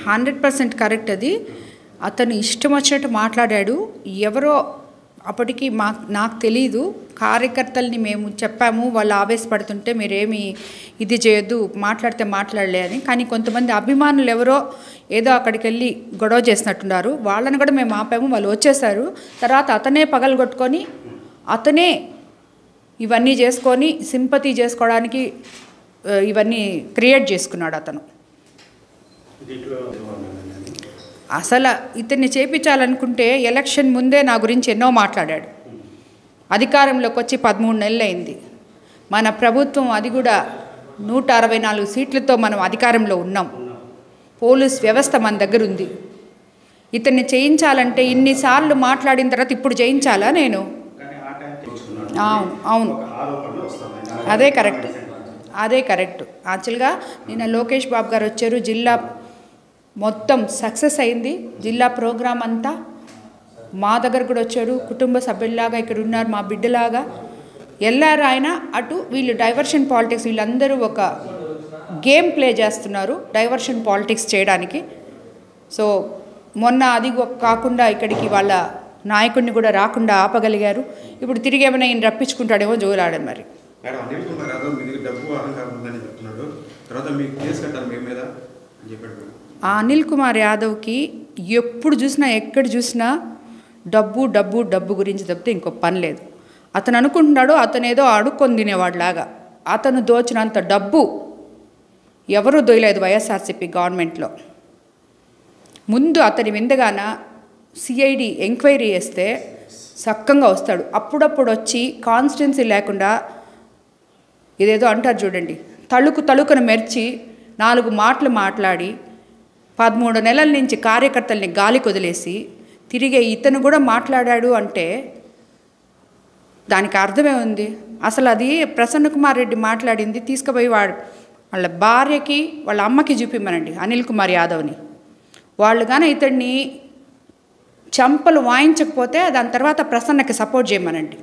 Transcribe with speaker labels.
Speaker 1: 100% correct. అది అతను ఇష్టం వచ్చినట్టు మాట్లాడాడు. ఎవరో అప్పటికి నాకు తెలీదు, కార్యకర్తల్ని మేము చెప్పాము, వాళ్ళు ఆవేశపడుతుంటే మీరేమి ఇది చేయొద్దు, మాట్లాడితే మాట్లాడలే అని. కానీ కొంతమంది అభిమానులు ఎవరో ఏదో అక్కడికి వెళ్ళి గొడవ చేసినట్టున్నారు. వాళ్ళని కూడా మేము ఆపాము, వాళ్ళు వచ్చేసారు. తర్వాత అతనే పగలగొట్టుకొని అతనే ఇవన్నీ చేసుకొని సింపతి చేసుకోవడానికి ఇవన్నీ క్రియేట్ చేసుకున్నాడు అతను. అసలు ఇతన్ని చేపించాలనుకుంటే ఎలక్షన్ ముందే నా గురించి ఎన్నో మాట్లాడాడు. అధికారంలోకి వచ్చి 13 నెలలు అయింది. మన ప్రభుత్వం అది కూడా 164 సీట్లతో మనం అధికారంలో ఉన్నాం. పోలీస్ వ్యవస్థ మన దగ్గర ఉంది. ఇతన్ని చేయించాలంటే ఇన్నిసార్లు మాట్లాడిన తర్వాత ఇప్పుడు చేయించాలా నేను? అవును, అదే కరెక్ట్. యాక్చువల్గా నిన్న లోకేష్ బాబు గారు వచ్చారు. జిల్లా మొత్తం సక్సెస్ అయింది. జిల్లా ప్రోగ్రాం అంతా మా దగ్గర కూడా వచ్చాడు. కుటుంబ సభ్యుల్లాగా ఇక్కడ ఉన్నారు, మా బిడ్డలాగా వెళ్ళారు ఆయన. అటు వీళ్ళు డైవర్షన్ పాలిటిక్స్, వీళ్ళందరూ ఒక గేమ్ ప్లే చేస్తున్నారు డైవర్షన్ పాలిటిక్స్ చేయడానికి. సో మొన్న అది కాకుండా ఇక్కడికి వాళ్ళ నాయకుడిని కూడా రాకుండా ఆపగలిగారు. ఇప్పుడు తిరిగి ఏమైనా ఈయన రప్పించుకుంటాడేమో జోలాడని మరి. అనిల్ కుమార్ యాదవ్కి ఎప్పుడు చూసినా ఎక్కడ చూసినా డబ్బు గురించి తప్పితే ఇంకో పని లేదు. అతను అనుకుంటున్నాడు అతను ఏదో అడుక్కొని తినేవాడిలాగా. అతను దోచినంత డబ్బు ఎవరూ దోయలేదు వైఎస్ఆర్సీపీ గవర్నమెంట్లో. ముందు అతని విందగాన సిఐడి ఎంక్వైరీ చేస్తే సక్కంగా వస్తాడు. అప్పుడప్పుడు వచ్చి కాన్స్టిట్యున్సీ లేకుండా ఇదేదో అంటారు చూడండి, తళుకును మెర్చి 4 మాటలు మాట్లాడి 13 నెలల నుంచి కార్యకర్తల్ని గాలి కొదిలేసి తిరిగే ఇతను కూడా మాట్లాడాడు అంటే దానికి అర్థమే ఉంది. అసలు అది ప్రసన్న కుమార్ రెడ్డి మాట్లాడింది తీసుకుపోయి వాళ్ళ భార్యకి వాళ్ళ అమ్మకి చూపిమ్మనండి, అనిల్ కుమార్ యాదవ్ని. వాళ్ళు కానీ ఇతన్ని చంపలు వాయించకపోతే దాని తర్వాత ప్రసన్నకి సపోర్ట్ చేయమనండి.